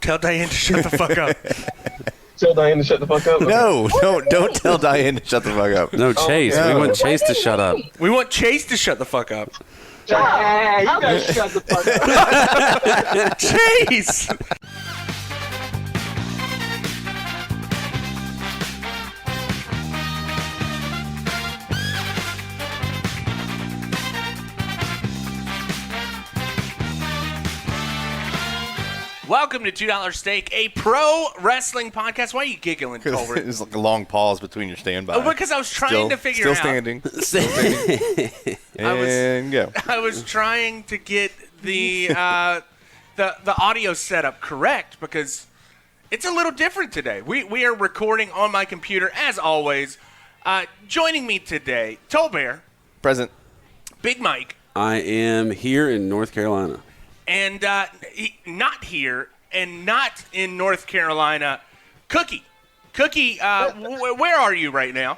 Tell Diane to shut the fuck up. Tell Diane to shut the fuck up? No, don't tell Diane to shut the fuck up. No, Chase. no. We want Chase to shut up. We want Chase to shut the fuck up. Hey, you guys shut the fuck up. Chase! Welcome to $2 Steak, a pro wrestling podcast. Why are you giggling, Tolbert? It's like a long pause between your standby. Oh, because I was trying to figure out. Still standing. And go. I was trying to get the audio setup correct because it's a little different today. We are recording on my computer as always. Joining me today, Tolbert. Present. Big Mike. I am here in North Carolina. And not here and not in North Carolina, Cookie. Cookie, where are you right now?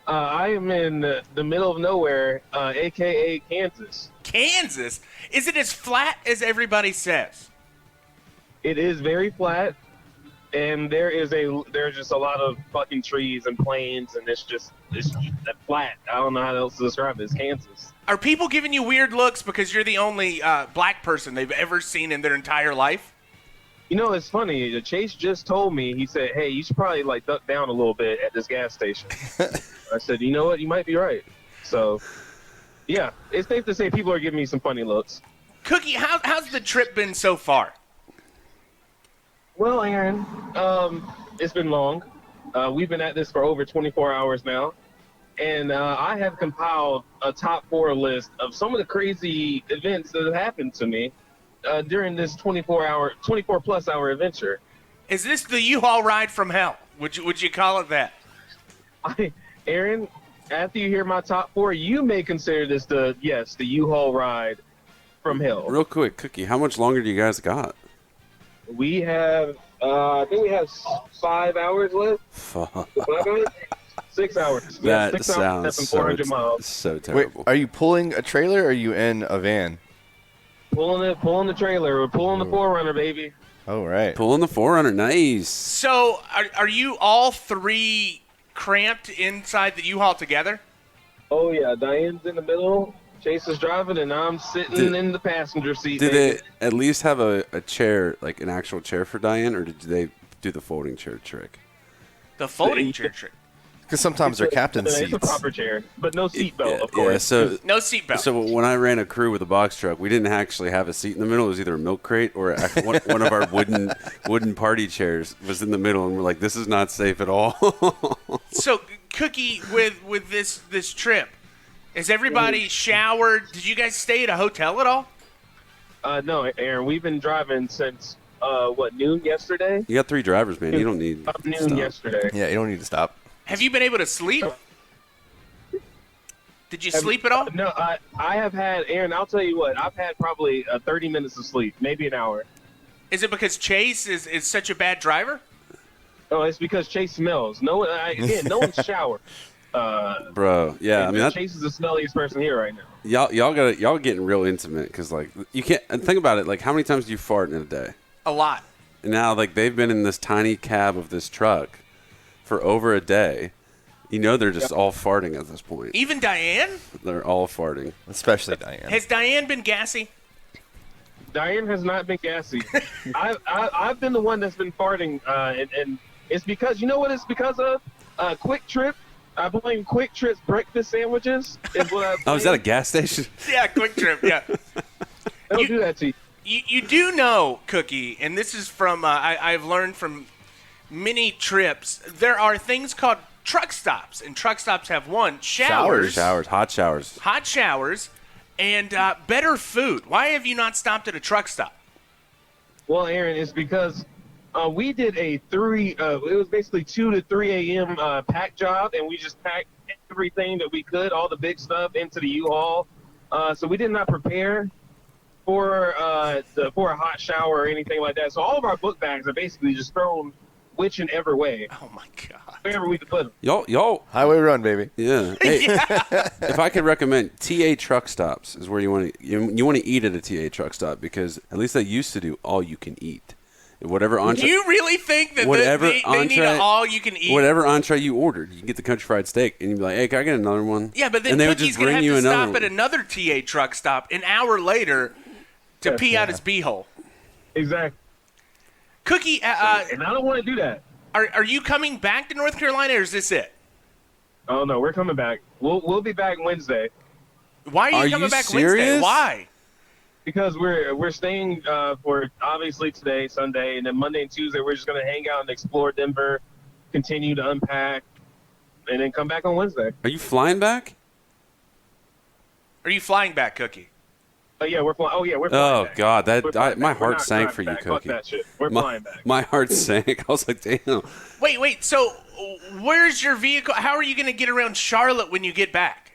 I am in the middle of nowhere, a.k.a. Kansas. Kansas? Is it as flat as everybody says? It is very flat, and there's just a lot of fucking trees and plains, and it's just flat. I don't know how else to describe it. It's Kansas. Are people giving you weird looks because you're the only black person they've ever seen in their entire life? You know, it's funny. Chase just told me, he said, hey, you should probably, duck down a little bit at this gas station. I said, you know what? You might be right. So, yeah, it's safe to say people are giving me some funny looks. Cookie, how's the trip been so far? Well, Aaron, it's been long. We've been at this for over 24 hours now. And I have compiled a top 4 list of some of the crazy events that have happened to me during this 24-plus hour adventure. Is this the U-Haul ride from hell? Would you call it that? Aaron, after you hear my top 4, you may consider this the U-Haul ride from hell. Real quick, Cookie, how much longer do you guys got? We have, I think we have 5 hours left. Fuck. 5 hours? 6 hours. That 6 sounds hours, 400 miles. so Wait, terrible. are you pulling a trailer or are you in a van? Pulling the trailer. We're pulling the 4Runner, baby. Oh, right. Pulling the 4Runner, nice. So are you all 3 cramped inside the U-Haul together? Oh, yeah. Diane's in the middle. Chase is driving, and I'm sitting in the passenger seat. Did baby. they at least have a chair, like an actual chair for Diane, or did they do the folding chair trick? The folding chair trick. Because sometimes they're captain It's seats. a proper chair, but no seatbelt, of course. Yeah, so No seatbelt. So when I ran a crew with a box truck, we didn't actually have a seat in the middle. It was either a milk crate or one of our wooden party chairs was in the middle, and we're like, this is not safe at all. So, Cookie, with this trip, is everybody showered? Did you guys stay at a hotel at all? No, Aaron, we've been driving since, noon yesterday? You got 3 drivers, man. You don't need Noon stuff. yesterday. Yeah, you don't need to stop. Have you been able to sleep? Did you sleep at all? No, I have had, Aaron, I'll tell you what, I've had probably 30 minutes of sleep, maybe an hour. Is it because Chase is such a bad driver? Oh, it's because Chase smells. No one's showered. Bro, yeah. I mean, Chase is the smelliest person here right now. y'all getting real intimate because you can't. And think about it. Like, how many times do you fart in a day? A lot. And now, they've been in this tiny cab of this truck for over a day. You know, they're just all farting at this point. Even Diane? They're all farting. Especially Diane. Has Diane been gassy? Diane has not been gassy. I've been the one that's been farting, and it's because, you know what it's because of? Quick Trip. I blame Quick Trip's breakfast sandwiches. Is what I blame. Oh, is that a gas station? Yeah, Quick Trip, yeah. They'll do that to you. You do know, Cookie, and this is from, I've learned from many trips, there are things called truck stops, and truck stops have showers, hot showers, and better food. Why have you not stopped at a truck stop? Well, Aaron, it's because we did it was basically 2 to 3 a.m. Pack job, and we just packed everything that we could, all the big stuff, into the U-Haul. So we did not prepare for a hot shower or anything like that. So all of our book bags are basically just thrown which and ever way. Oh my God! Wherever we could put them. Y'all. Highway run, baby. Yeah. Hey, if I could recommend, TA truck stops is where you want to eat at a TA truck stop, because at least they used to do all you can eat. Whatever Do entree. you really think that Whatever they need an all-you-can-eat? Whatever entree you ordered, you can get the country fried steak, and you'd be like, "Hey, can I get another one?" Yeah, but then and they would Cookie's just going to bring have you to another stop at one. another TA truck stop an hour later to pee out his beehole. Exactly. Cookie, And I don't want to do that. are you coming back to North Carolina, or is this it? Oh no, we're coming back. We'll be back Wednesday Why are Are you coming you back Wednesday? serious? Why? because we're staying for obviously today, Sunday, and then Monday and Tuesday we're just gonna hang out and explore Denver, continue to unpack, and then come back on Wednesday. Are you flying back? Are you flying back, Cookie? Oh yeah, we're flying. Oh yeah, we're flying Oh back. God, We're flying my back. We're heart not sank driving for you, back. Fuck Cookie. that shit. We're flying back. My heart sank. I was like, damn. Wait. So, where's your vehicle? How are you going to get around Charlotte when you get back?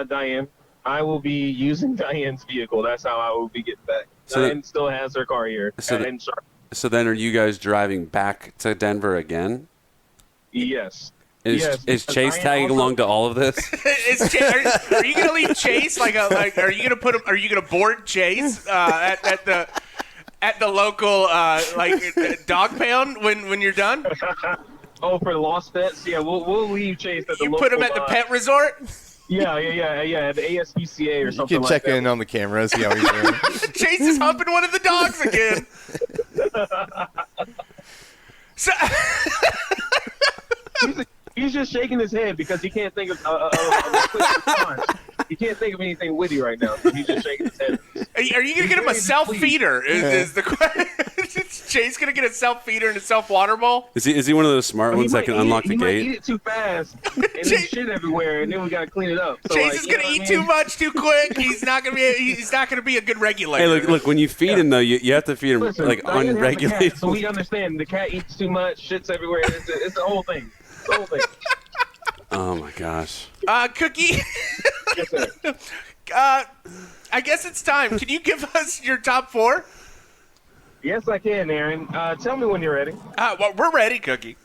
Diane, I will be using Diane's vehicle. That's how I will be getting back. So Diane still has her car here. In Charlotte. So then, are you guys driving back to Denver again? Yes. Is Yes, is because Chase Diane tagging also- along to all of this? Are you going to leave Chase are you going to put him? Are you going to board Chase at the local dog pound when you're done? Oh, for the lost pets? Yeah, we'll leave Chase at the You local, put him at the pet resort. Yeah, at the ASPCA or You something can like check that. in on the camera, see how he's doing. Chase is humping one of the dogs again. So, He's just shaking his head because he can't think of a quick response. He can't think of anything witty right now, so he's just shaking his head. are you going to get him a self-feeder? Is the question? Is Chase going to get a self-feeder and a self-water bowl? Is he one of those smart ones that can unlock the He might eat gate? it too fast, and then Chase- shit everywhere, and then we gotta clean it up. So, Chase like, is you know going to what eat I too mean? much too quick. He's not going to be a good regulator. Hey, look! When you feed him though, you have to feed him Listen, like Diane has a cat, unregulated. so we understand the cat eats too much, shits everywhere. It's the whole thing. It's the whole thing. Oh my gosh! Cookie, Yes, sir. I guess it's time. Can you give us your top four? Yes, I can, Aaron. Tell me when you're ready. Well, we're ready, Cookie.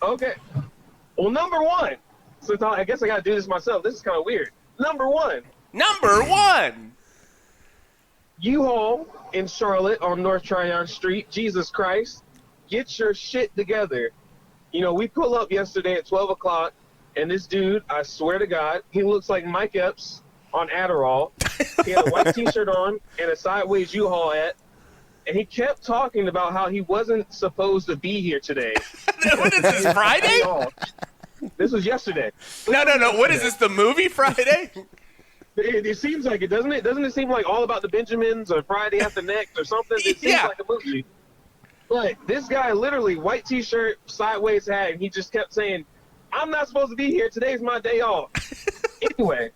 Okay. Well, number one. Since I guess I got to do this myself. This is kind of weird. Number one. Number one. U-Haul in Charlotte on North Tryon Street. Jesus Christ. Get your shit together. You know, we pull up yesterday at 12 o'clock, and this dude, I swear to God, he looks like Mike Epps on Adderall. He had a white T-shirt on and a sideways U-Haul hat, and he kept talking about how he wasn't supposed to be here today. What is this, Friday? This was yesterday. No. What is this, the movie Friday? It seems like it, doesn't it? Doesn't it seem like All About the Benjamins or Friday After Next or something? It seems Yeah. like a movie. But this guy literally, white T-shirt, sideways hat, and he just kept saying, I'm not supposed to be here. Today's my day off. Anyway,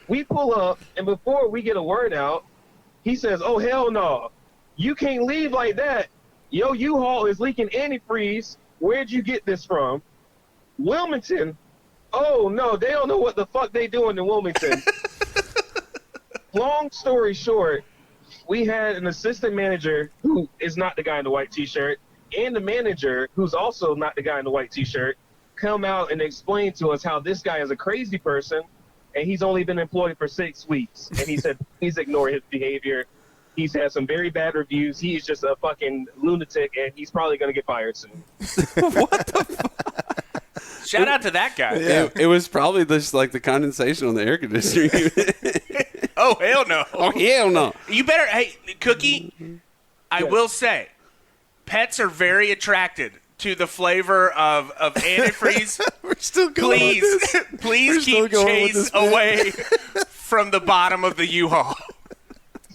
we pull up, and before we get a word out, he says, oh, hell no. You can't leave like that. Yo, U-Haul is leaking antifreeze. Where'd you get this from? Wilmington. Oh, no, they don't know what the fuck they doing in Wilmington. Long story short, we had an assistant manager who is not the guy in the white T-shirt, and the manager, who's also not the guy in the white T-shirt, come out and explain to us how this guy is a crazy person, and he's only been employed for 6 weeks. And he said, please ignore his behavior. He's had some very bad reviews. He's just a fucking lunatic, and he's probably going to get fired soon. Shout out to that guy. It was probably just like the condensation on the air conditioner unit. Oh, hell no. Oh hell no! You better, hey, Cookie, I will say, pets are very attracted to the flavor of antifreeze. We're still going Please, with this. please We're still keep going with Chase this bit. away from the bottom of the U-Haul.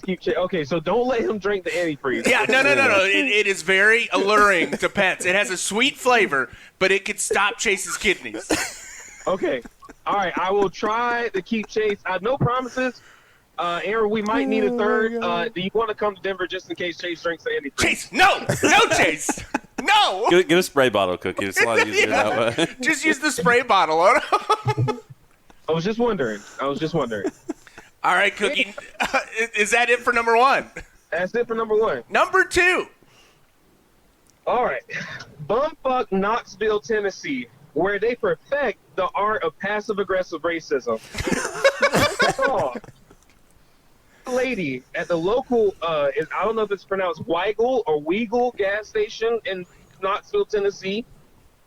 Okay, so don't let him drink the antifreeze. Yeah, no. It is very alluring to pets. It has a sweet flavor, but it could stop Chase's kidneys. Okay. All right, I will try to keep Chase. No promises. Aaron, we might need a third. Do you want to come to Denver just in case Chase drinks the antifreeze? Chase, no, Chase, no. Get a spray bottle, Cookie. It's a lot easier that way. Just use the spray bottle on him. I was just wondering. All right, Cookie, is that it for number one? That's it for number one. Number two. All right. Bumfuck Knoxville, Tennessee, where they perfect the art of passive-aggressive racism. That's all. lady at the local, I don't know if it's pronounced Weigel or Weigel gas station in Knoxville, Tennessee.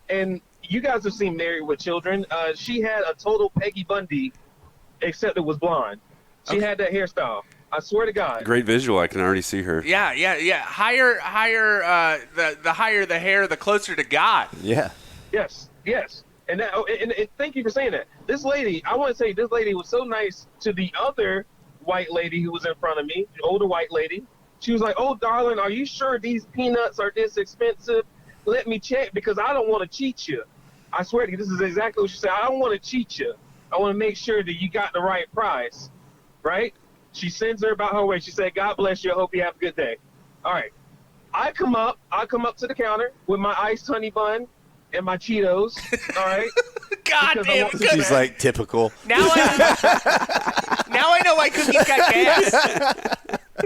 And you guys have seen Married with Children. She had a total Peggy Bundy, except it was blonde. She had that hairstyle. I swear to God. Great visual. I can already see her. Yeah. Higher, the higher the hair, the closer to God. Yeah. Yes. And, and thank you for saying that. This lady, I want to say this lady was so nice to the other white lady who was in front of me, the older white lady. She was like, "Oh, darling, are you sure these peanuts are this expensive? Let me check because I don't want to cheat you." I swear to you, this is exactly what she said. "I don't want to cheat you. I want to make sure that you got the right price." Right? She sends her about her way. She said, "God bless you. I hope you have a good day." All right. I come up to the counter with my iced honey bun and my Cheetos. All right. God damn. She's like, typical. Now I know why Cookie's got gas.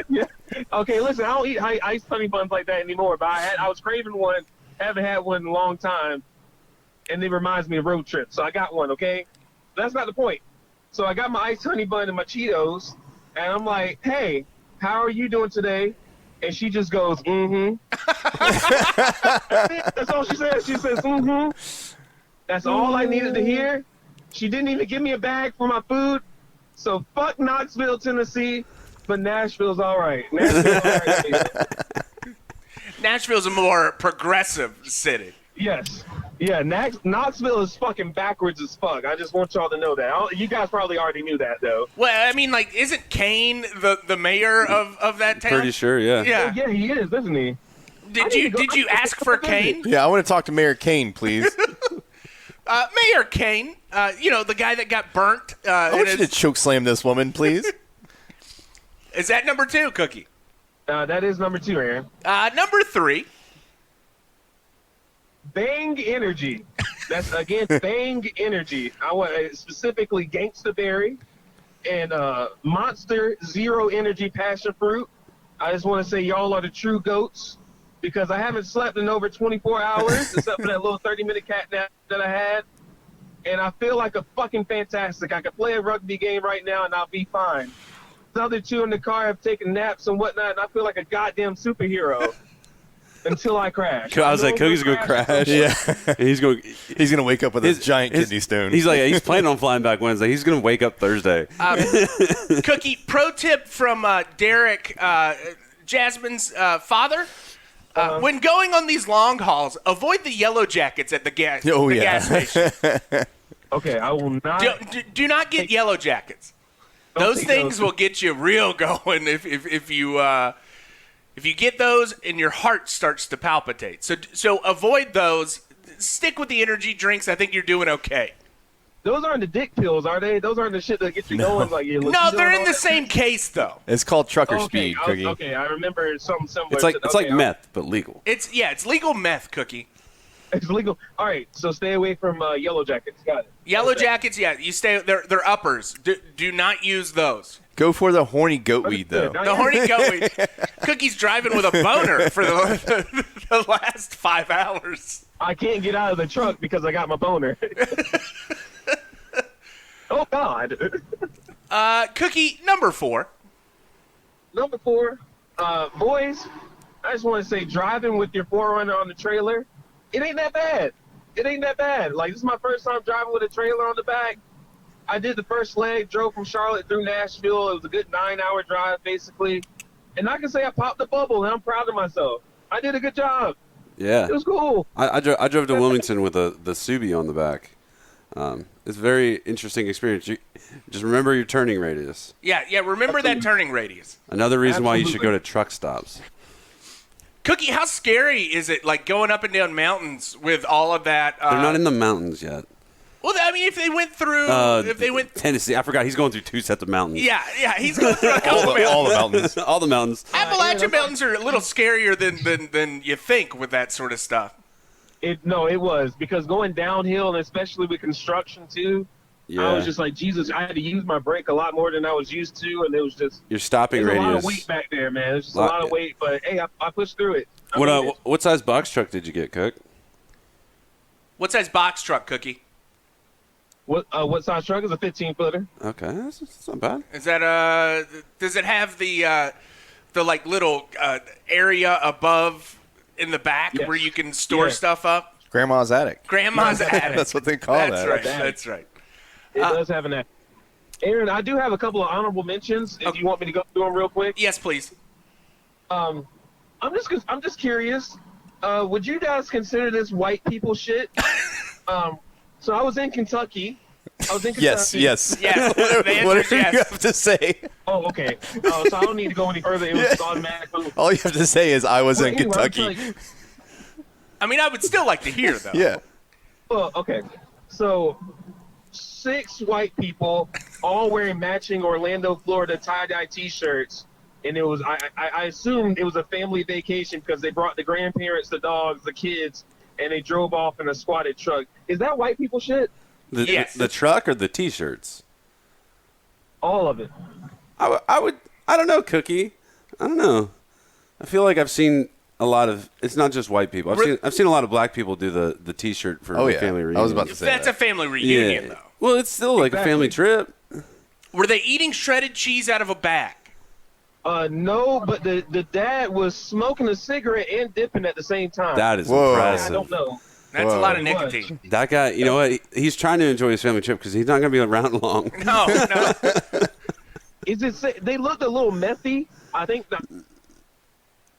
Yeah. Okay, listen, I don't eat iced honey buns like that anymore, but I was craving one. Haven't had one in a long time, and it reminds me of road trips. So I got one, okay? That's not the point. So I got my iced honey bun and my Cheetos, and I'm like, "Hey, how are you doing today?" And she just goes, "Mm-hmm." That's all she says. She says, "Mm-hmm." That's all I needed to hear. She didn't even give me a bag for my food. So fuck Knoxville, Tennessee, but Nashville's all right. Nashville's a more progressive city. Yes. Yeah, Knoxville is fucking backwards as fuck. I just want y'all to know that. You guys probably already knew that, though. Well, I mean, like, isn't Kane the mayor of that town? Pretty sure, yeah. Yeah. Yeah, he is, isn't he? Did you ask for Kane? Yeah, I want to talk to Mayor Kane, please. Mayor Kane, the guy that got burnt. I want you to choke slam this woman, please. Is that number 2, Cookie? That is number 2, Aaron. Number 3. Bang Energy. That's, again, Bang Energy. I want specifically Gangsta Berry and Monster Zero Energy Passion Fruit. I just want to say y'all are the true goats because I haven't slept in over 24 hours except for that little 30-minute cat nap that I had. And I feel like a fucking fantastic. I could play a rugby game right now and I'll be fine. The other 2 in the car have taken naps and whatnot, and I feel like a goddamn superhero. Until I crash. I was like, Cookie's going to crash. Yeah. He's going to wake up with a giant kidney stone. He's like, he's planning on flying back Wednesday. He's going to wake up Thursday. Cookie, pro tip from Derek, Jasmine's father. When going on these long hauls, avoid the yellow jackets at the gas station. Okay, I will not. Do not get yellow jackets. Those things will get you real going if you get those and your heart starts to palpitate. So avoid those. Stick with the energy drinks. I think you're doing okay. Those aren't the dick pills, are they? Those aren't the shit that get you going like you. No, they're in the same case though. It's called trucker speed, Cookie. Okay, I remember something similar. It's like meth, but legal. It's legal meth, Cookie. It's legal. All right, so stay away from yellow jackets. Got it. Yellow jackets, yeah. You stay. They're uppers. Do not use those. Go for the horny goat weed, though. The horny goat weed. Cookie's driving with a boner for the last 5 hours. I can't get out of the truck because I got my boner. Oh, God. Cookie, number 4. Number 4, boys, I just want to say driving with your 4Runner on the trailer, it ain't that bad. It ain't that bad. Like, this is my first time driving with a trailer on the back. I did the first leg, drove from Charlotte through Nashville. It was a good 9-hour drive, basically. And I can say I popped the bubble, and I'm proud of myself. I did a good job. Yeah. It was cool. I drove to Wilmington with the Subi on the back. It's a very interesting experience. Just remember your turning radius. Yeah, remember that turning radius. Another reason why you should go to truck stops. Cookie, how scary is it, like, going up and down mountains with all of that? They're not in the mountains yet. Well, I mean, if they went through, Tennessee, I forgot he's going through 2 sets of mountains. Yeah, he's going through a couple of mountains. All the mountains. All the mountains. Appalachian mountains are a little scarier than you think with that sort of stuff. It was because going downhill and especially with construction too. Yeah. I was just like, Jesus, I had to use my brake a lot more than I was used to, and it was just your stopping there's radius. a lot of weight back there, man. There's just a lot of weight, but hey, I pushed through it. What size box truck did you get, Cook? What size box truck, Cookie? What size truck is a 15-footer? Okay, that's not bad. Is that does it have the like little area above in the back Yes. where you can store stuff up? Grandma's attic. Grandma's attic. That's what they call That's that. right. That's right. It does have an attic. Aaron, I do have a couple of honorable mentions. If you want me to go through them real quick. Yes, please. I'm just curious. Would you guys consider this white people shit? So I was in Kentucky. Yes. Yes. Whatever you yes. have to say. Oh, okay. So I don't need to go any further. It was automatic. All you have to say is I was in Anyway, Kentucky. I mean, I would still like to hear though. Yeah. Well, okay. So 6 white people all wearing matching Orlando, Florida tie-dye T-shirts. And it was, I assumed it was a family vacation because they brought the grandparents, the dogs, the kids, and they drove off in a squatted truck. Is that white people shit? Yes. The truck or the T-shirts? All of it. I don't know, Cookie. I don't know. I feel like I've seen a lot of. It's not just white people. I've seen a lot of black people do the T-shirt for family reunion. I was about to say That's a family reunion, Yeah. though. Well, it's still like a family trip. Were they eating shredded cheese out of a bag? No, but the dad was smoking a cigarette and dipping at the same time. That is Whoa. impressive. I don't know. That's a lot of It was. nicotine. That guy, you know what? He's trying to enjoy his family trip because he's not going to be around long. No. They looked a little methy. I think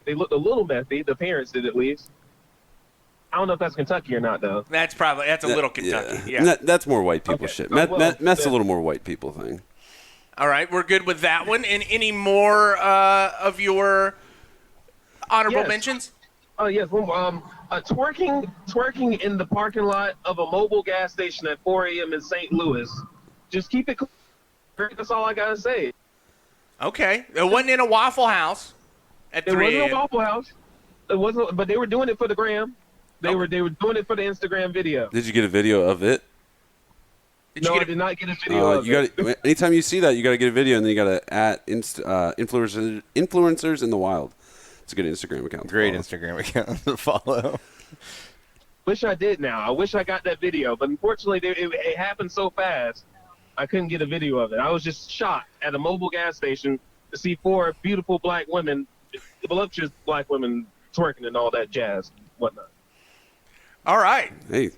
they looked a little methy. The parents did, at least. I don't know if that's Kentucky or not, though. That's a little Kentucky. Yeah. That's more white people Okay. shit. Oh, well, Meth's a then- little more white people thing. All right, we're good with that one. And any more of your honorable Yes. mentions? Yes. Well, twerking in the parking lot of a mobile gas station at 4 a.m. in St. Louis. Just keep it clear. That's all I gotta say. Okay. It wasn't in a Waffle House at It 3 wasn't a.m. a Waffle House. It wasn't, but they were doing it for the gram. They were doing it for the Instagram video. Did you get a video of it? No, I did not get a video of You it. got. Anytime you see that, you got to get a video, and then you got to at influencers in the wild. It's a good Instagram account. to Great follow. Instagram account to follow. Wish I did now. I wish I got that video, but unfortunately, it happened so fast, I couldn't get a video of it. I was just shocked at a mobile gas station to see 4 beautiful black women, voluptuous black women, twerking and all that jazz, whatnot. All right. Hey,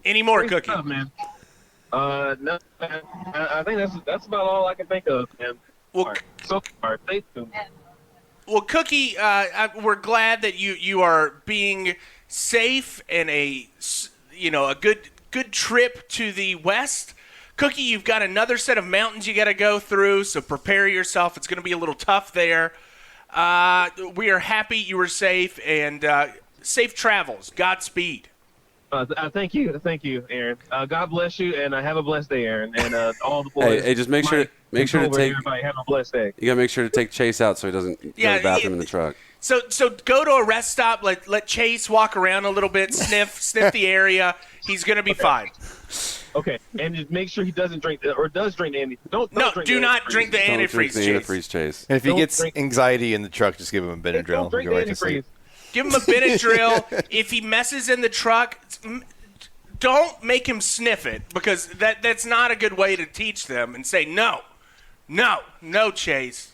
Any more, Great Cookie? stuff, man. No, man. I think that's about all I can think of, man. Well, So far, stay tuned. Well, Cookie, we're glad that you are being safe and a good trip to the west. Cookie, you've got another set of mountains you got to go through, so prepare yourself. It's going to be a little tough there. We are happy you were safe, and safe travels. Godspeed. Thank you, Aaron. God bless you, and have a blessed day, Aaron, and all the boys. hey, just make sure to take. Everybody have a blessed day. You got to make sure to take Chase out so he doesn't go to the bathroom in the truck. So go to a rest stop. Let Chase walk around a little bit, sniff the area. He's going to be fine. Okay, and just make sure he doesn't drink or does drink the Do not drink the Don't drink antifreeze, the Chase. antifreeze, Chase. And if he Don't gets drink- anxiety in the truck, just give him a Benadryl. Don't drink Go the right to sleep. antifreeze. Give him a Benadryl. If he messes in the truck, don't make him sniff it, because that's not a good way to teach them and say no, Chase.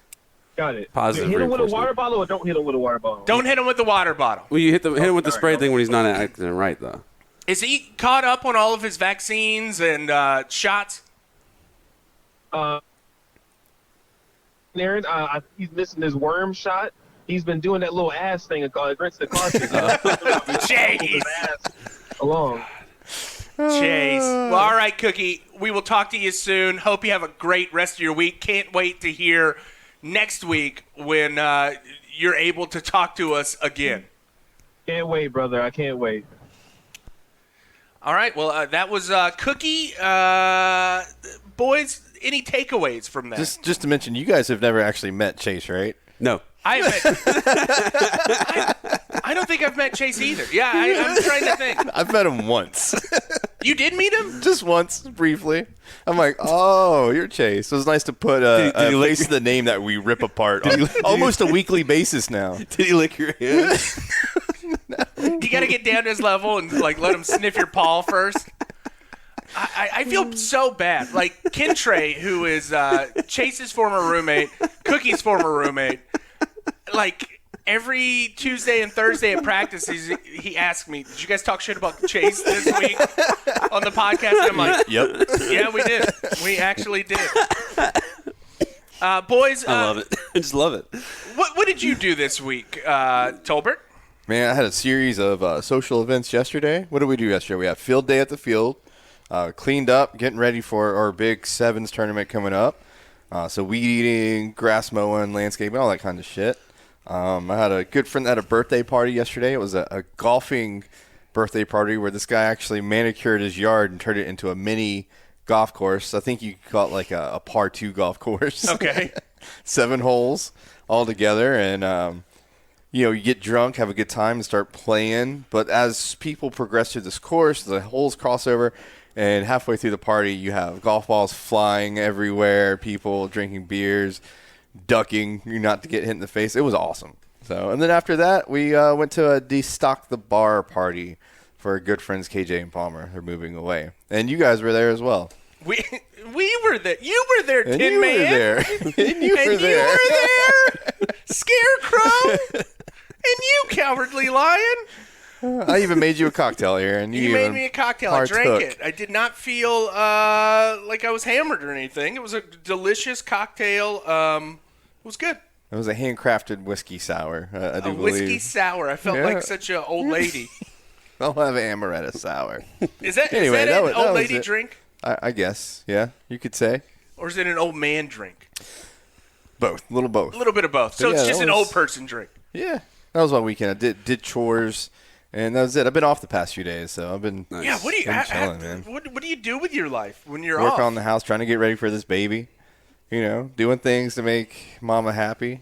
Got it. Positive Hit him with a reinforcement. water bottle or don't hit him with a water bottle. Don't hit him with the water bottle. Well, you hit him with the all spray right. thing when he's not acting right, though. Is he caught up on all of his vaccines and shots? Aaron, he's missing his worm shot. He's been doing that little ass thing against the carpet. Chase. Along. Chase. Well, all right, Cookie. We will talk to you soon. Hope you have a great rest of your week. Can't wait to hear next week when you're able to talk to us again. Can't wait, brother. I can't wait. All right. Well, that was Cookie. Boys, any takeaways from that? Just to mention, you guys have never actually met Chase, right? No. I don't think I've met Chase either. Yeah, I'm trying to think. I've met him once. You did meet him? Just once, briefly. I'm like, oh, you're Chase. It was nice to put a Did he lick face to the name that we rip apart on almost a weekly basis now. Did he lick your hand? You got to get down to his level and let him sniff your paw first. I feel so bad. Like Ken Trey, who is Chase's former roommate, Cookie's former roommate, like every Tuesday and Thursday at practice, he asked me, "Did you guys talk shit about Chase this week on the podcast?" And I'm like, Yep. "Yeah, we did. We actually did." Boys, I love it. I just love it. What did you do this week, Tolbert? Man, I had a series of social events yesterday. What did we do yesterday? We had field day at the field, cleaned up, getting ready for our big sevens tournament coming up. So weed eating, grass mowing, landscaping, all that kind of shit. I had a good friend that had a birthday party yesterday. It was a golfing birthday party where this guy actually manicured his yard and turned it into a mini golf course. I think you could call it like a par 2 golf course. Okay. 7 holes all together. And, you get drunk, have a good time, and start playing. But as people progress through this course, the holes cross over. And halfway through the party, you have golf balls flying everywhere, people drinking beers, ducking not to get hit in the face. It was awesome. So, and then after that, we went to a destock the bar party for our good friends KJ and Palmer. They're moving away, and you guys were there as well. We were there. You were there, And Tin you Man. were there. And you were there. Scarecrow. And you, cowardly lion. I even made you a cocktail here, and You made me a cocktail. I drank partook. it. I did not feel like I was hammered or anything. It was a delicious cocktail. It was good. It was a handcrafted whiskey sour. I do A believe. whiskey sour. I felt like such an old lady. I'll have an amaretto sour. Is that, Anyway, is that that an was- that old was lady it. drink? I guess, yeah, you could say Or is it an old man drink? both, a little both. A little bit of both. So Yeah, it's just that an was- old person drink. Yeah, that was my weekend. I did chores, and that was it. I've been off the past few days, so I've been Yeah, what do you been chilling, man. what do you do with your life when you're Work off? on the house, trying to get ready for this baby. Doing things to make mama happy.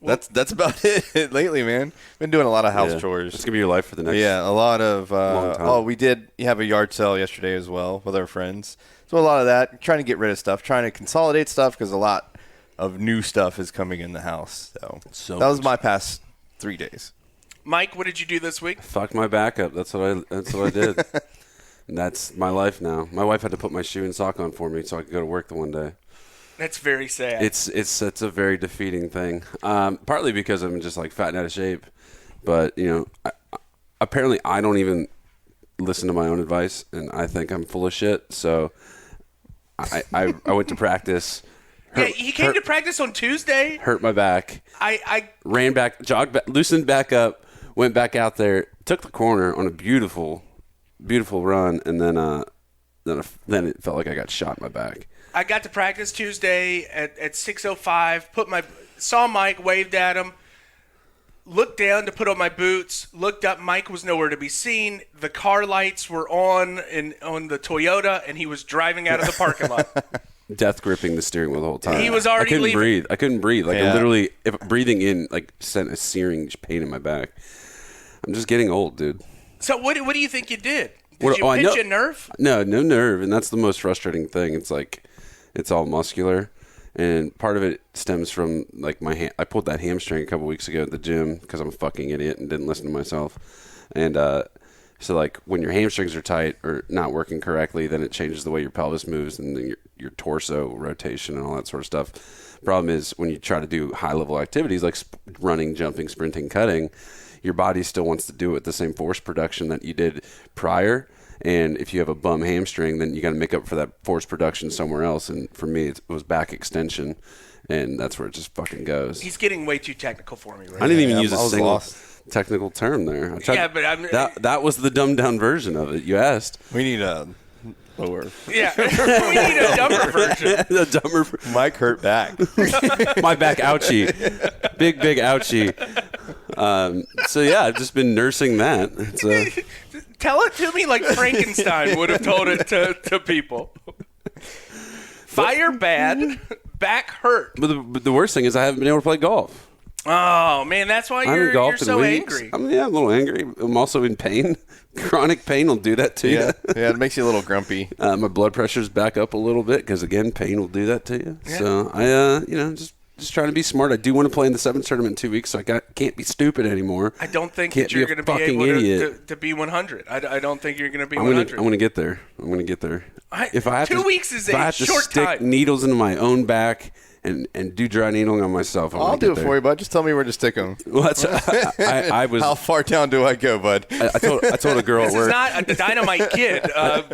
That's about it lately, man. Been doing a lot of house chores. It's gonna be your life for the next. Yeah, a lot of. long time. We did have a yard sale yesterday as well with our friends. So a lot of that, trying to get rid of stuff, trying to consolidate stuff because a lot of new stuff is coming in the house. So that was my past 3 days. Mike, what did you do this week? Fucked my back up. That's what I did. And that's my life now. My wife had to put my shoe and sock on for me so I could go to work the one day. That's very sad. It's a very defeating thing. Partly because I'm just like fat and out of shape, but apparently I don't even listen to my own advice, and I think I'm full of shit. So I went to practice. He came to practice on Tuesday. Hurt my back. I Ran back, jogged back, loosened back up, went back out there, took the corner on a beautiful, beautiful run, and then it felt like I got shot in my back. I got to practice Tuesday at 6:05. Saw Mike, waved at him, looked down to put on my boots, looked up. Mike was nowhere to be seen. The car lights were on the Toyota, and he was driving out of the parking lot. Death gripping the steering wheel the whole time. He was already leaving. I couldn't breathe. Like Yeah. I literally, if breathing in, like sent a searing pain in my back. I'm just getting old, dude. So what do you think you did? Did What- you I pinch know- a nerve? No nerve, and that's the most frustrating thing. It's like it's all muscular, and part of it stems from like my hand. I pulled that hamstring a couple weeks ago at the gym because I'm a fucking idiot and didn't listen to myself. And so like when your hamstrings are tight or not working correctly, then it changes the way your pelvis moves and then your torso rotation and all that sort of stuff. Problem is when you try to do high level activities like running, jumping, sprinting, cutting, your body still wants to do it the same force production that you did prior. And if you have a bum hamstring, then you got to make up for that force production somewhere else. And for me, it was back extension, and that's where it just fucking goes. He's getting way too technical for me right I didn't now. even use I a was single lost. technical term there. I tried, Yeah, but I'm- that was the dumbed down version of it. You asked. We need a lower. Yeah, we need a dumber version. The dumber. Mike hurt back. My back, ouchie. Big ouchie. So yeah, I've just been nursing that. It's Tell it to me like Frankenstein would have told it to people. Fire bad, back hurt. but the worst thing is I haven't been able to play golf. Oh man, that's why I haven't you're golfed in so weeks. angry. I'm a little angry. I'm also in pain. Chronic pain will do that to you. Yeah, it makes you a little grumpy. My blood pressure's back up a little bit because again, pain will do that to you. Yeah. So I, just just trying to be smart. I do want to play in the 7th tournament in 2 weeks, so I can't be stupid anymore. I don't think Can't that you're be a going to be fucking able idiot. to be 100. I don't think you're going to be I'm 100. gonna get there. I'm gonna get there. If I have 2 weeks is a short stick time. needles into my own back and do dry needling on myself, I'll do it for you, bud. Just tell me where to stick them. Well, that's, I was. How far down do I go, bud? I told a girl This at is work. not a Dynamite Kid,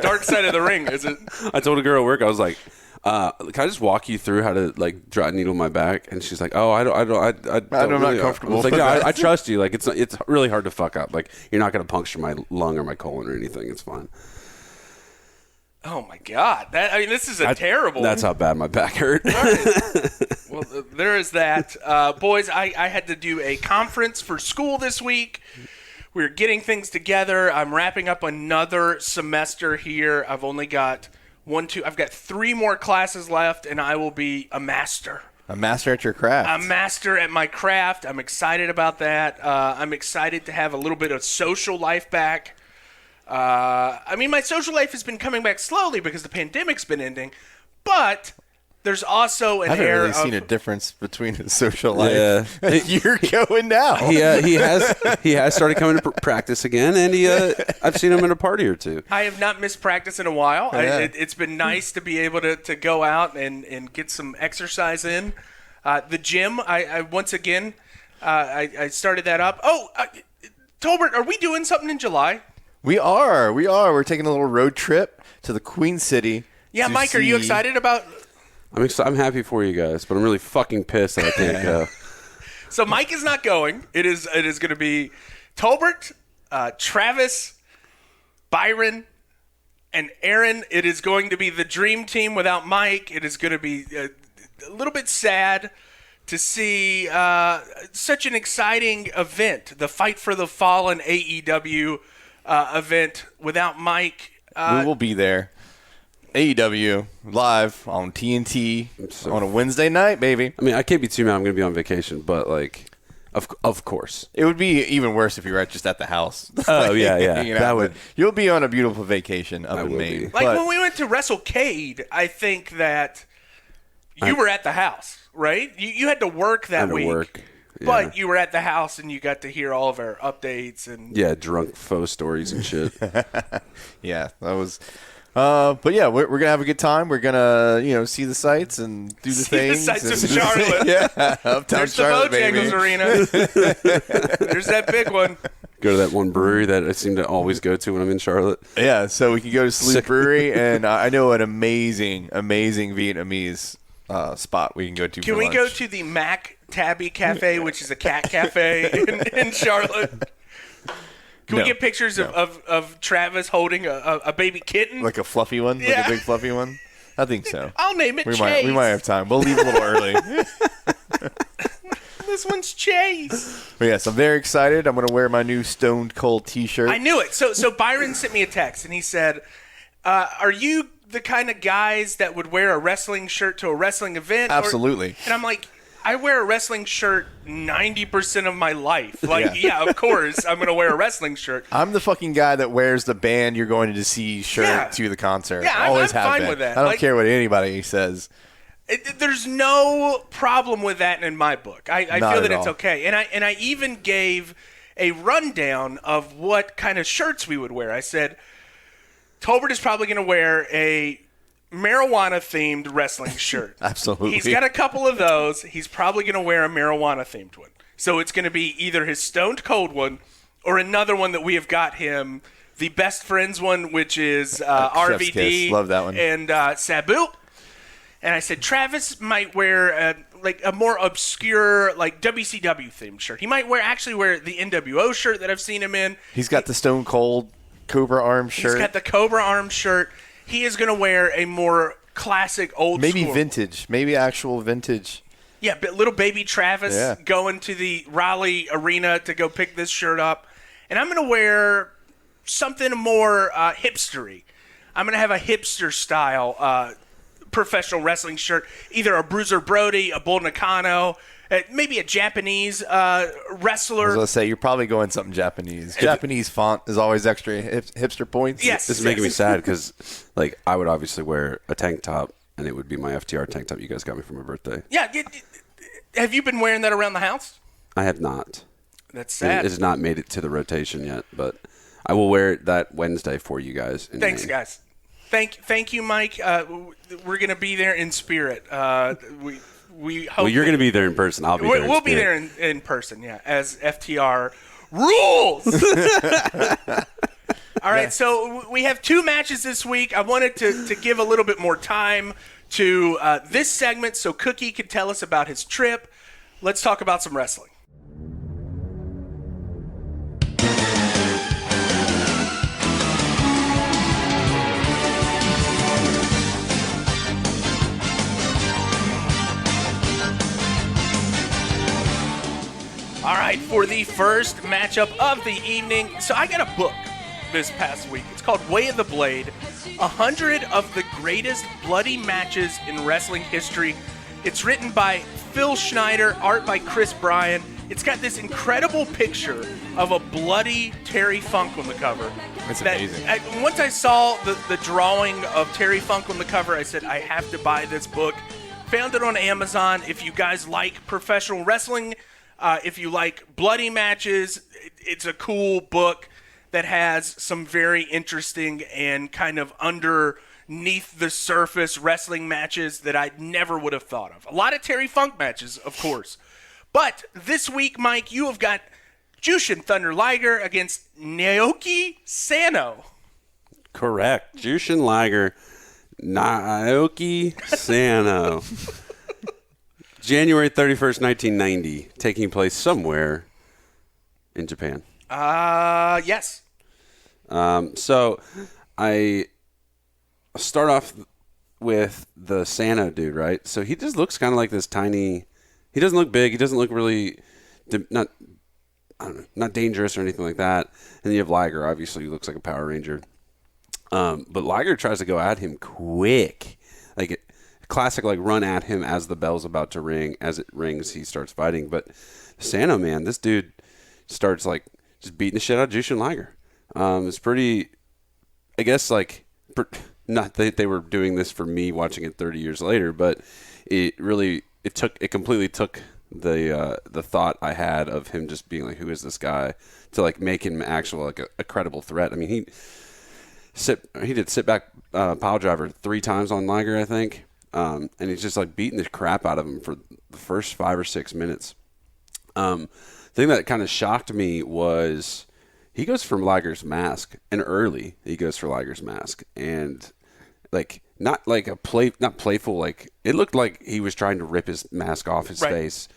Dark Side of the Ring, is it? I told a girl at work. I was like, "Can I just walk you through how to like dry needle my back?" And she's like, "Oh, I'm not comfortable I was like, with no, that. I trust you. Like, it's really hard to fuck up. Like, you're not gonna puncture my lung or my colon or anything. It's fine." Oh my God! This is terrible. That's how bad my back hurt. All right. Well, there is that. Boys, I had to do a conference for school this week. We're getting things together. I'm wrapping up another semester here. I've only got I've got 3 more classes left, and I will be a master. A master at your craft. A master at my craft. I'm excited about that. I'm excited to have a little bit of social life back. My social life has been coming back slowly because the pandemic's been ending, but there's also an I haven't air really of... seen a difference between his social life. Yeah. You're going now. He has started coming to practice again, and I've seen him at a party or two. I have not missed practice in a while. Yeah. It's been nice to be able to go out and get some exercise in. The gym, I once again, I started that up. Tolbert, are we doing something in July? We are. We're taking a little road trip to the Queen City. Yeah, Mike, are you excited about... I'm happy for you guys, but I'm really fucking pissed that I can't go. So Mike is not going. It is going to be Tolbert, Travis, Byron, and Aaron. It is going to be the dream team without Mike. It is going to be a little bit sad to see such an exciting event, the Fight for the Fallen AEW event without Mike. We will be there. AEW live on TNT on a Wednesday night, baby. I mean, I can't be too mad. I'm going to be on vacation, but like, of course. It would be even worse if you were just at the house. Oh yeah. That would. You'll be on a beautiful vacation up in Maine. Like when we went to WrestleCade, I think that you were at the house, right? You had to work that week. Yeah. But you were at the house and you got to hear all of our updates and drunk faux stories and shit. Yeah, that was. But yeah, we're gonna have a good time. We're gonna see the sights and do the things. The sights of Charlotte. Yeah, uptown There's Charlotte, the Bojangles Arena. There's that big one. Go to that one brewery that I seem to always go to when I'm in Charlotte. Yeah, so we can go to Salute Brewery, and I know an amazing Vietnamese spot we can go to. Can we go to the Mac Tabby Cafe, which is a cat cafe in Charlotte? Can we get pictures of Travis holding a baby kitten? Like a fluffy one? Yeah. Like a big fluffy one? I think so. I'll name it We Chase. might have time. We'll leave a little early. This one's Chase. But yes, I'm very excited. I'm going to wear my new Stone Cold t-shirt. I knew it. So Byron sent me a text, and he said, are you the kind of guys that would wear a wrestling shirt to a wrestling event? Absolutely. And I'm like, I wear a wrestling shirt 90% of my life. Like, yeah of course, I'm going to wear a wrestling shirt. I'm the fucking guy that wears the band you're going to see shirt to the concert. Yeah, Always I'm have fine been. with that. I don't care what anybody says. There's no problem with that in my book. I Not feel that at it's all. okay. And I even gave a rundown of what kind of shirts we would wear. I said, Tolbert is probably going to wear a marijuana-themed wrestling shirt. Absolutely. He's got a couple of those. He's probably going to wear a marijuana-themed one. So it's going to be either his Stoned Cold one or another one that we have got him, the Best Friends one, which is RVD. Kiss. Love that one. And Sabu. And I said, Travis might wear a more obscure, like WCW themed shirt. He might actually wear the NWO shirt that I've seen him in. He's got the Stone Cold Cobra Arm shirt. He's got the Cobra Arm shirt. He is going to wear a more classic old Maybe school. vintage. Maybe actual vintage. Yeah, but little baby Travis going to the Raleigh Arena to go pick this shirt up. And I'm going to wear something more hipstery. I'm going to have a hipster style professional wrestling shirt, either a Bruiser Brody, a Bull Nakano, maybe a Japanese wrestler. I was going to say, you're probably going something Japanese. Japanese font is always extra hipster points. Yes. This is making me sad because, like, I would obviously wear a tank top, and it would be my FTR tank top you guys got me for my birthday. Yeah, Have you been wearing that around the house? I have not. That's sad. It has not made it to the rotation yet, but I will wear it that Wednesday for you guys. Thanks, guys. Thank you, Mike. We're gonna be there in spirit. We hope. Well, you're going to be there in person. I'll be there. We'll be there in person. Yeah, as FTR rules. All right, so we have 2 matches this week. I wanted to give a little bit more time to this segment so Cookie could tell us about his trip. Let's talk about some wrestling. All right, for the first matchup of the evening. So I got a book this past week. It's called Way of the Blade, 100 of the greatest bloody matches in wrestling history. It's written by Phil Schneider, art by Chris Bryan. It's got this incredible picture of a bloody Terry Funk on the cover. It's amazing. Once I saw the drawing of Terry Funk on the cover, I said, I have to buy this book. Found it on Amazon. If you guys like professional wrestling, if you like bloody matches, it's a cool book that has some very interesting and kind of underneath the surface wrestling matches that I never would have thought of. A lot of Terry Funk matches, of course. But this week, Mike, you have got Jushin Thunder Liger against Naoki Sano. Correct. Jushin Liger, Naoki Sano. January 31st, 1990, taking place somewhere in Japan. Yes. So I start off with the Sano dude, right? So he just looks kind of like this tiny. He doesn't look big. He doesn't look really not dangerous or anything like that. And then you have Liger. Obviously, he looks like a Power Ranger. But Liger tries to go at him quick, like classic, like run at him as the bell's about to ring. As it rings, he starts fighting. But Sano, man, this dude starts like just beating the shit out of Jushin Liger. It's pretty, I guess, like, not that they were doing this for me watching it 30 years later, but it completely took the thought I had of him just being like, who is this guy, to like make him actual like a credible threat. I mean, he did sit back pile driver 3 times on Liger, I think, and he's just like beating the crap out of him for the first 5 or 6 minutes. The thing that kind of shocked me was he goes for Liger's mask, and early he goes for Liger's mask, and like not playful, like it looked like he was trying to rip his mask off his face.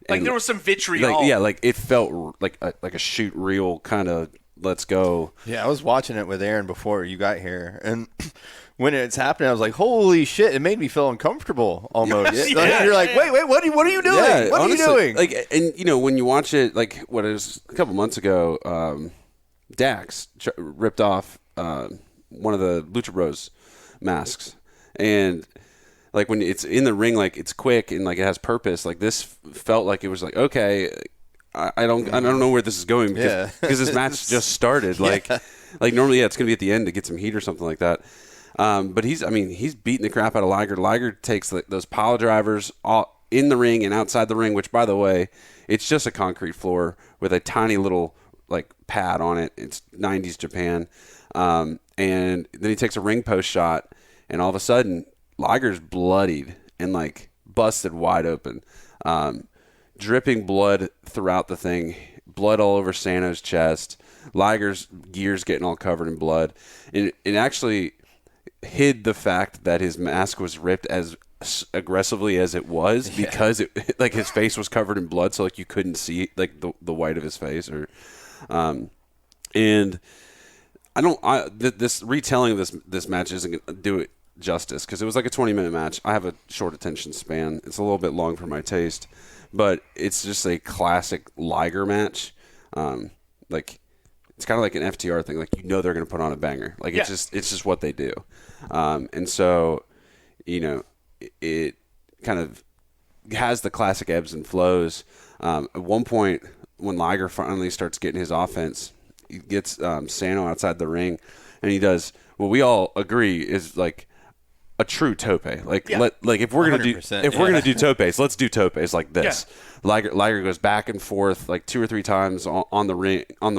Like there was some vitriol. Like it felt like a shoot reel kind of let's go. Yeah, I was watching it with Aaron before you got here, and when it's happening, I was like, "Holy shit!" It made me feel uncomfortable almost. Yeah. Like, you're like, "Wait, what are you doing? Yeah, what honestly, are you doing?" Like, and you know, when you watch it, like what it was a couple months ago, Dax ripped off one of the Lucha Bros masks, and like when it's in the ring, like it's quick and like it has purpose. Like this felt like it was like, okay, I don't know where this is going because this match just started. Like normally, it's gonna be at the end to get some heat or something like that. But he's beating the crap out of Liger. Liger takes those pile drivers all in the ring and outside the ring, which, by the way, it's just a concrete floor with a tiny little like pad on it. It's 90s Japan. And then he takes a ring post shot, and all of a sudden, Liger's bloodied and like busted wide open, dripping blood throughout the thing, blood all over Sano's chest. Liger's gear's getting all covered in blood. And it actually hid the fact that his mask was ripped as aggressively as it was because it like his face was covered in blood, so like you couldn't see like the white of his face or and this retelling of this match isn't gonna do it justice because it was like a 20-minute match. I have a short attention span. It's a little bit long for my taste, but it's just a classic Liger match. Like it's kind of like an FTR thing. Like they're going to put on a banger. Like it's just what they do. And so it kind of has the classic ebbs and flows. At one point when Liger finally starts getting his offense, he gets Sano outside the ring, and he does what we all agree is like a true tope. Like Yeah. if we're gonna do 100%, if we're gonna do topes, let's do topes like this. Yeah. Liger goes back and forth like 2 or 3 times on the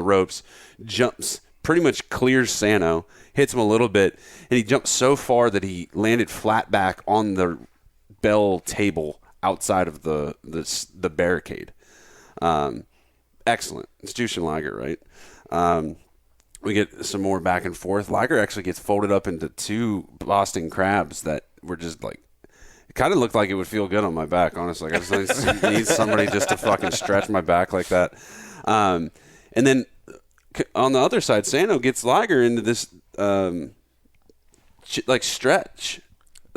ropes, jumps, pretty much clears Sano, hits him a little bit, and he jumped so far that he landed flat back on the bell table outside of the barricade. Excellent. It's Jushin Liger, right? We get some more back and forth. Liger actually gets folded up into 2 Boston Crabs that were just like, it kind of looked like it would feel good on my back, honestly. I just need somebody just to fucking stretch my back like that. And then on the other side, Sano gets Liger into this stretch.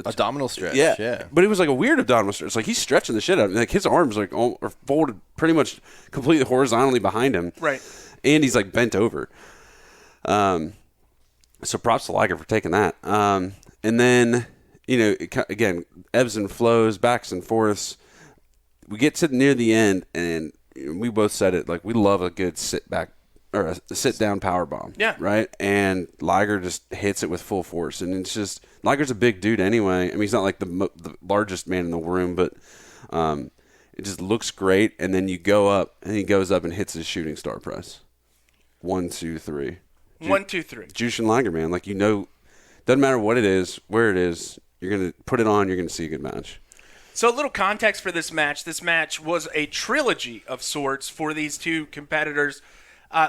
Abdominal stretch. Yeah. Yeah. But it was like a weird abdominal stretch. It's like he's stretching the shit out of him. Like his arms are folded pretty much completely horizontally behind him. Right. And he's like bent over. So props to Liger for taking that. And then, again, ebbs and flows, backs and forths. We get to near the end, and we both said it, like we love a good sit down power bomb. Yeah. Right. And Liger just hits it with full force, and it's just Liger's a big dude anyway. I mean, he's not like the largest man in the room, but it just looks great. And then you go up, and he goes up and hits his shooting star press. 1, 2, 3. 1, 2, 3. Jushin Liger, man. Like, doesn't matter what it is, where it is, you're going to put it on, you're going to see a good match. So a little context for this match. This match was a trilogy of sorts for these 2 competitors.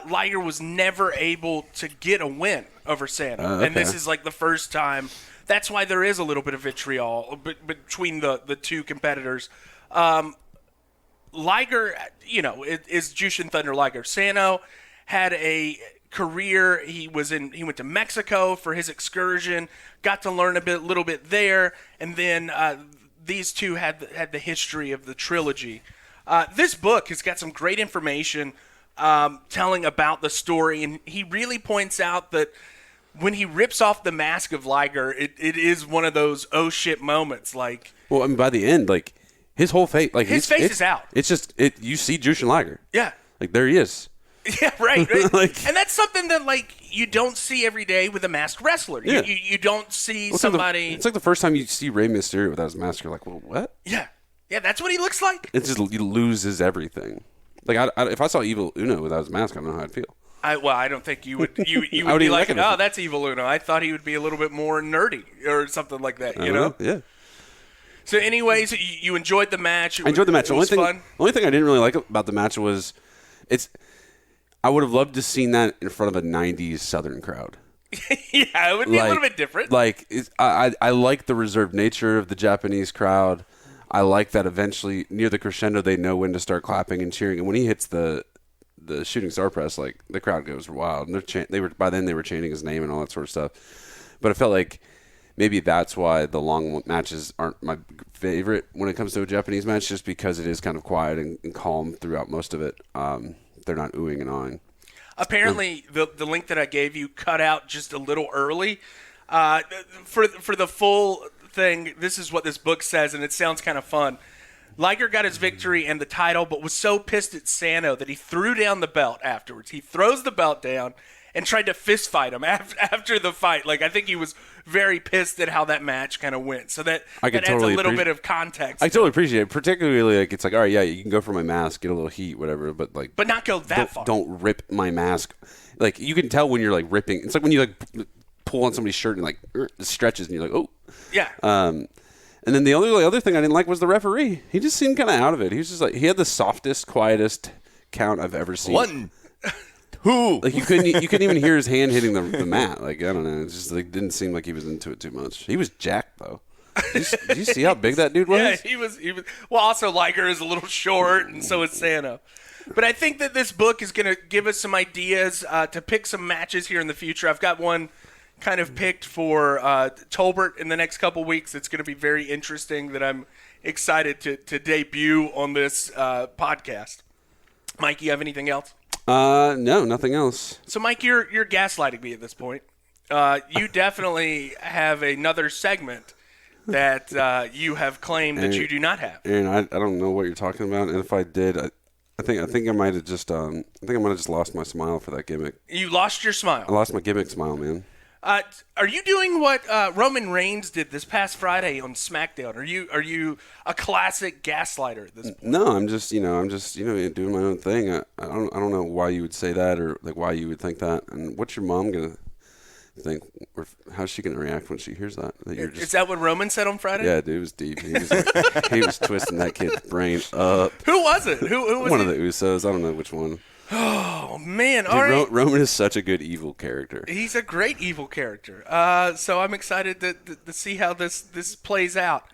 Liger was never able to get a win over Sano. Okay. And this is like the first time. That's why there is a little bit of vitriol between the 2 competitors. Liger, is Jushin Thunder Liger. Sano had a career. He went to Mexico for his excursion, got to learn a little bit there, and then these 2 had the history of the trilogy. This book has got some great information telling about the story, and he really points out that when he rips off the mask of Liger, it is one of those oh shit moments. Like, well, I mean, by the end, like his whole face, like his face is out. It's just you see Jushin Liger. Yeah, like there he is. Yeah, right. Like, and that's something that like you don't see every day with a masked wrestler. Yeah. You don't see it's somebody. It's like the first time you see Rey Mysterio without his mask. You're like, well, what? Yeah, that's what he looks like. It's just he loses everything. Like if I saw Evil Uno without his mask, I don't know how I'd feel. I don't think you would. You I would be even like, recognize oh, it. that's Evil Uno. I thought he would be a little bit more nerdy or something like that. You know? Yeah. So, anyways, you enjoyed the match. I enjoyed the match. It was fun. The only thing I didn't really like about the match was I would have loved to seen that in front of a 90s Southern crowd. Yeah, it would be a little bit different. Like, I like the reserved nature of the Japanese crowd. I like that eventually, near the crescendo, they know when to start clapping and cheering. And when he hits the shooting star press, like, the crowd goes wild. And by then they were chanting his name and all that sort of stuff. But I felt like maybe that's why the long matches aren't my favorite when it comes to a Japanese match, just because it is kind of quiet and calm throughout most of it. They're not oohing and awing. Apparently, the link that I gave you cut out just a little early. For the full thing, this is what this book says, and it sounds kind of fun. Liger got his victory and the title, but was so pissed at Sano that he threw down the belt afterwards. He throws the belt down and tried to fist fight him after the fight. Like, I think he was very pissed at how that match kind of went. So that adds a little bit of context. I totally appreciate it. Particularly, like, it's like, all right, yeah, you can go for my mask, get a little heat, whatever, but like, but not go that far. Don't rip my mask. Like, you can tell when you're like ripping. It's like when you like pull on somebody's shirt and like it stretches, and you're like, oh, yeah. And then the only other thing I didn't like was the referee. He just seemed kind of out of it. He was just like, he had the softest, quietest count I've ever seen. 1, 2. Like, you couldn't even hear his hand hitting the mat. Like, I don't know. It just like didn't seem like he was into it too much. He was jacked though. Did you see how big that dude was? Yeah, he was. Well, also Liger is a little short, and so is Sano. But I think that this book is going to give us some ideas to pick some matches here in the future. I've got one kind of picked for Tolbert in the next couple weeks. It's going to be very interesting that I'm excited to debut on this podcast. Mike, you have anything else? No, nothing else. So, Mike, you're gaslighting me at this point. You definitely have another segment that you have claimed that you do not have. And I don't know what you're talking about. And if I did, I think I might have just lost my smile for that gimmick. You lost your smile. I lost my gimmick smile, man. Are you doing what Roman Reigns did this past Friday on SmackDown? Are you a classic gaslighter at this point? No, I'm just doing my own thing. I don't know why you would say that or like why you would think that. And what's your mom gonna think? Or how's she gonna react when she hears that? Is that what Roman said on Friday? Yeah, dude, it was deep. He was he was twisting that kid's brain up. Who was it? Who was one it? of the Usos? I don't know which one. Oh man! Dude, All right. Roman is such a good evil character. He's a great evil character. So I'm excited to see how this plays out.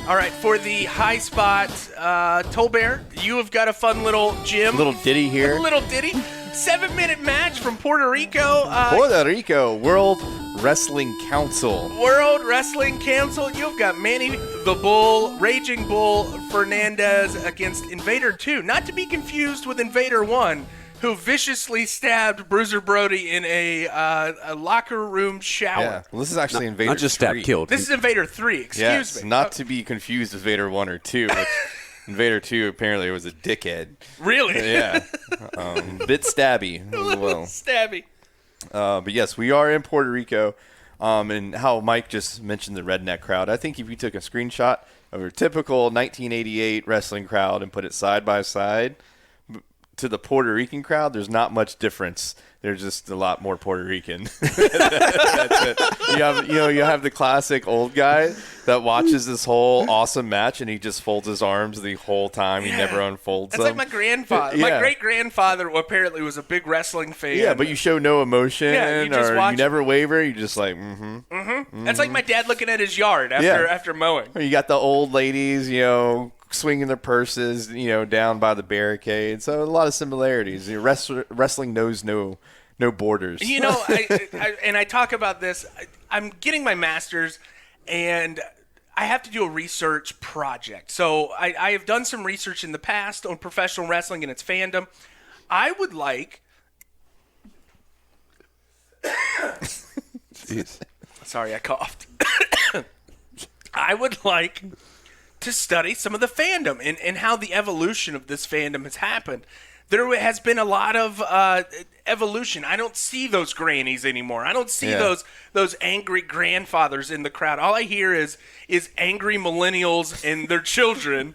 All right, for the high spot, Tolbert, you have got a fun little gym. Little ditty here. A little ditty. 7-minute match from Puerto Rico. Puerto Rico World Wrestling Council. World Wrestling Council. You've got Manny the Bull, Raging Bull Fernandez against Invader 2. Not to be confused with Invader 1, who viciously stabbed Bruiser Brody in a locker room shower. Yeah. Well, this is actually Invader Not just 3. stabbed, killed. This is Invader 3, excuse me. Not to be confused with Vader 1 or 2, which Invader 2 apparently was a dickhead. Really? Yeah. Bit stabby as well. Stabby. But yes, we are in Puerto Rico. And how Mike just mentioned the redneck crowd. I think if you took a screenshot of a typical 1988 wrestling crowd and put it side by side to the Puerto Rican crowd, there's not much difference. They're just a lot more Puerto Rican. That's it. You have the classic old guy that watches this whole awesome match and he just folds his arms the whole time. He never unfolds That's them. like my grandfather. Yeah. My great-grandfather apparently was a big wrestling fan. Yeah, but you show no emotion Yeah, you just or watch you never waver. You're just like, mm-hmm. That's like my dad looking at his yard after mowing. Or you got the old ladies, swinging their purses, down by the barricade. So a lot of similarities. Wrestling knows no borders. I talk about this. I'm getting my master's, and I have to do a research project. So I have done some research in the past on professional wrestling and its fandom. I would like... Sorry, I coughed. I would like to study some of the fandom and how the evolution of this fandom has happened. There has been a lot of evolution. I don't see those grannies anymore. I don't see those angry grandfathers in the crowd. All I hear is angry millennials and their children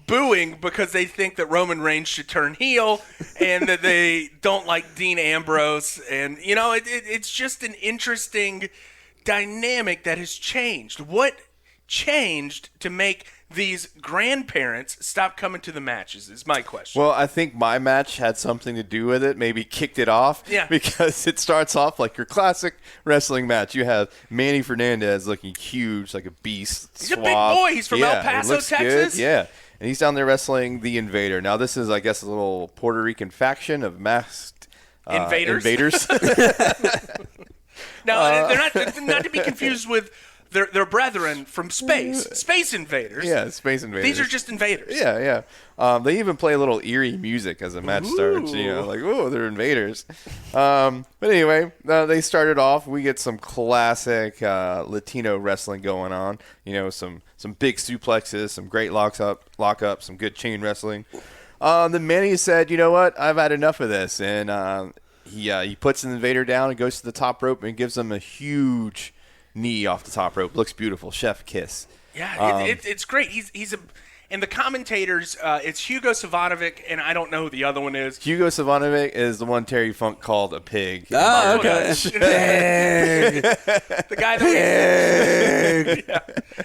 booing because they think that Roman Reigns should turn heel and that they don't like Dean Ambrose. And, it's just an interesting dynamic that has changed. What changed to make these grandparents stop coming to the matches is my question. Well, I think my match had something to do with it, maybe kicked it off. Yeah. Because it starts off like your classic wrestling match. You have Manny Fernandez looking huge, like a beast. He's a big boy. He's from El Paso, looks Texas. Good. Yeah. And he's down there wrestling the Invader. Now, this is, I guess, a little Puerto Rican faction of masked invaders. No, they're not to be confused with their brethren from Space Invaders. Yeah, Space Invaders. These are just invaders. Yeah. They even play a little eerie music as the match starts. Like, oh, they're invaders. But anyway, they started off. We get some classic Latino wrestling going on. Some big suplexes, some great lockups, some good chain wrestling. Then Manny said, you know what? I've had enough of this. And he puts the Invader down and goes to the top rope and gives him a huge knee off the top rope. Looks beautiful. Chef kiss. Yeah, it's great. He's a... And the commentators, it's Hugo Savanovic, and I don't know who the other one is. Hugo Savanovic is the one Terry Funk called a pig. Oh, okay. The guy that yeah.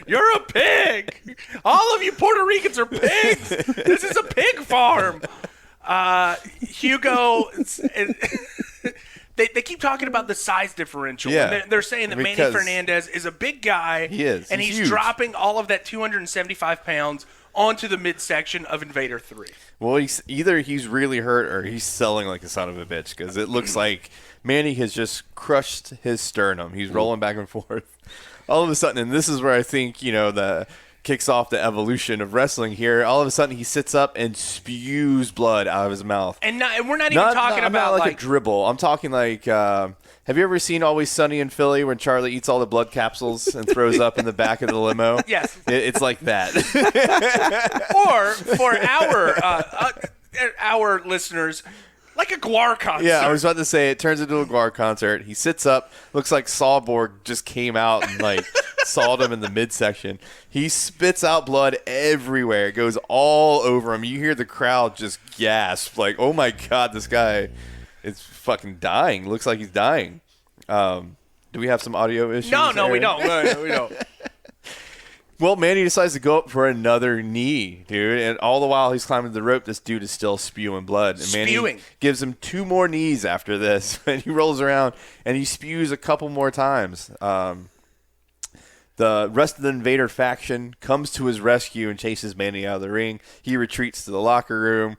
You're a pig. All of you Puerto Ricans are pigs. This is a pig farm. Hugo... They keep talking about the size differential. Yeah. They're saying that Manny Fernandez is a big guy. He is. And he's huge. dropping all of that 275 pounds onto the midsection of Invader 3. Well, he's really hurt or he's selling like a son of a bitch because it looks like Manny has just crushed his sternum. He's rolling back and forth. All of a sudden, and this is where I think, the kicks off the evolution of wrestling here. All of a sudden, he sits up and spews blood out of his mouth. And we're not even talking about like a dribble. I'm talking like, have you ever seen Always Sunny in Philly when Charlie eats all the blood capsules and throws up in the back of the limo? Yes. It's like that. Or for our listeners, like a Guar concert. Yeah, I was about to say, it turns into a Guar concert. He sits up, looks like Sawborg just came out and like sawed him in the midsection. He spits out blood everywhere. It goes all over him. You hear the crowd just gasp, like, oh my God, this guy is fucking dying. Looks like he's dying. Do we have some audio issues? No, Aaron? we don't. We don't. Well, Manny decides to go up for another knee, dude. And all the while he's climbing the rope, this dude is still spewing blood. And Manny gives him 2 more knees after this. And he rolls around and he spews a couple more times. The rest of the Invader faction comes to his rescue and chases Manny out of the ring. He retreats to the locker room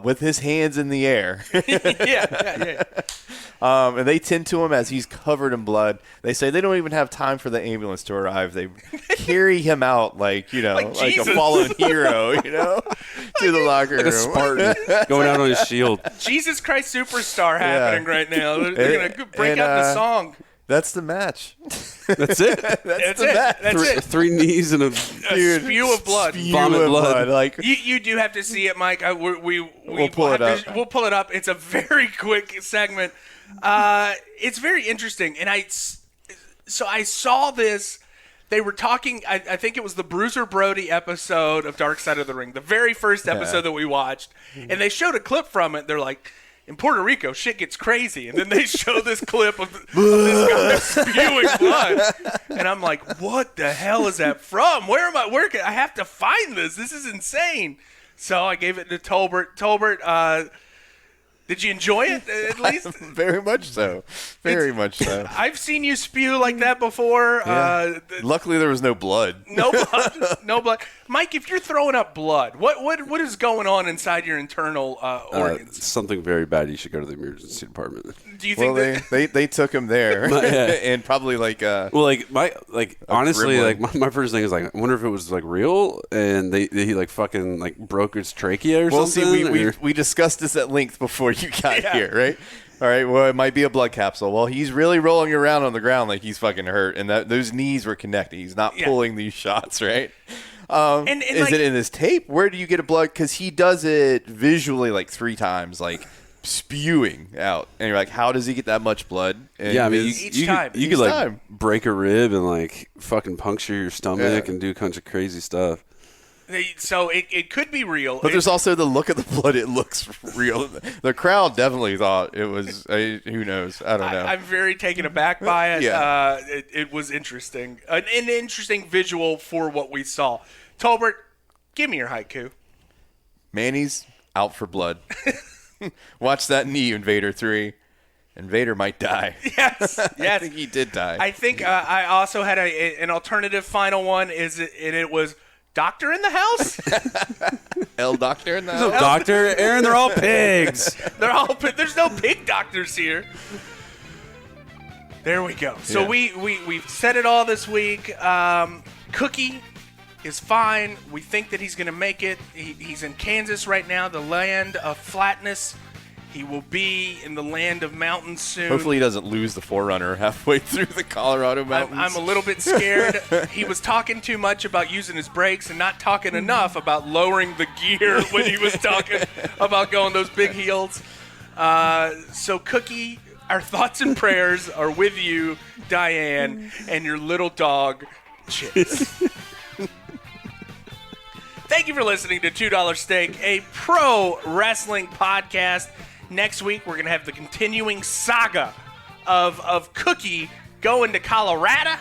with his hands in the air. Yeah. And they tend to him as he's covered in blood. They say they don't even have time for the ambulance to arrive. They carry him out like a fallen hero, to the locker room. Like a Spartan going out on his shield. Jesus Christ Superstar happening right now. They're going to break out the song. That's the match. That's it. That's it. 3 knees and a spew of blood. Vomit blood. Like you do have to see it, Mike. We'll pull it up. We'll pull it up. It's a very quick segment. It's very interesting, and I saw this. They were talking. I think it was the Bruiser Brody episode of Dark Side of the Ring, the very first episode that we watched, and they showed a clip from it. They're like, in Puerto Rico, shit gets crazy. And then they show this clip of this guy spewing blood. And I'm like, what the hell is that from? Where am I working? I have to find this. This is insane. So I gave it to Tolbert. Tolbert, did you enjoy it, at least? Very much so. Very much so. I've seen you spew like that before. Yeah. Luckily, there was no blood. No blood. No blood. Mike, if you're throwing up blood, what is going on inside your internal organs? Something very bad. You should go to the emergency department. Do you think they took him there, and probably honestly, gremlin. my first thing is like, I wonder if it was like real, and he like fucking like broke his trachea or something. See, we discussed this at length before you got here, right? All right, well, it might be a blood capsule. Well, he's really rolling around on the ground like he's fucking hurt, and those knees were connected. He's not pulling these shots, right? And is it in his tape? Where do you get a blood? Because he does it visually like 3 times, like spewing out. And you're like, how does he get that much blood? And yeah, I mean, you could like time. break a rib and like fucking puncture your stomach and do a bunch of crazy stuff. So it could be real. But there's also the look of the blood. It looks real. The crowd definitely thought it was, who knows? I don't know. I'm very taken aback by it. Yeah. It was interesting. An interesting visual for what we saw. Tolbert, give me your HighKu. Manny's out for blood. Watch that knee, Invader 3. Invader might die. Yes. I think he did die. I think I also had an alternative final one. It was Doctor in the house? El Doctor in the house? No doctor. Aaron, they're all pigs. There's no pig doctors here. There we go. So we've said it all this week. Cookie is fine. We think that he's going to make it. He's in Kansas right now, the land of flatness. He will be in the land of mountains soon. Hopefully he doesn't lose the Forerunner halfway through the Colorado mountains. I'm a little bit scared. He was talking too much about using his brakes and not talking enough about lowering the gear when he was talking about going those big heels. So, Cookie, our thoughts and prayers are with you, Diane, and your little dog, Chips. Thank you for listening to $2 Steak, a pro wrestling podcast. Next week, we're going to have the continuing saga of Cookie going to Colorado.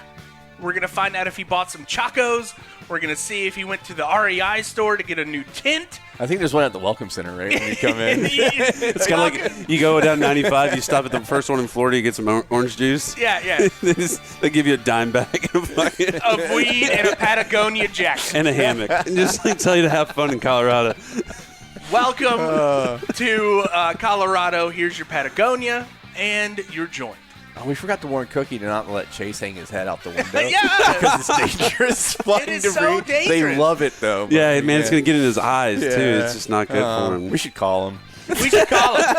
We're going to find out if he bought some Chacos. We're going to see if he went to the REI store to get a new tint. I think there's one at the Welcome Center, right, when you come in. It's kind of like you go down 95, you stop at the first one in Florida, you get some orange juice. Yeah. They give you a dime bag of weed and a Patagonia jacket. And a hammock. And just like tell you to have fun in Colorado. Welcome to Colorado. Here's your Patagonia and your joint. Oh, we forgot to warn Cookie to not let Chase hang his head out the window. Yeah. Because it's dangerous. Flying It is debris. so dangerous. They love it, though. Yeah, man, it's going to get in his eyes, too. It's just not good for him. We should call him. We should call him.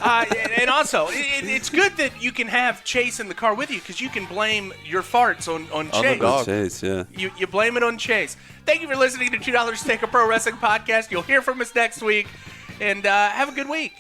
And also, it's good that you can have Chase in the car with you because you can blame your farts on Chase. the dog. Chase, yeah. You blame it on Chase. Thank you for listening to $2 Take a Pro Wrestling Podcast. You'll hear from us next week. And have a good week.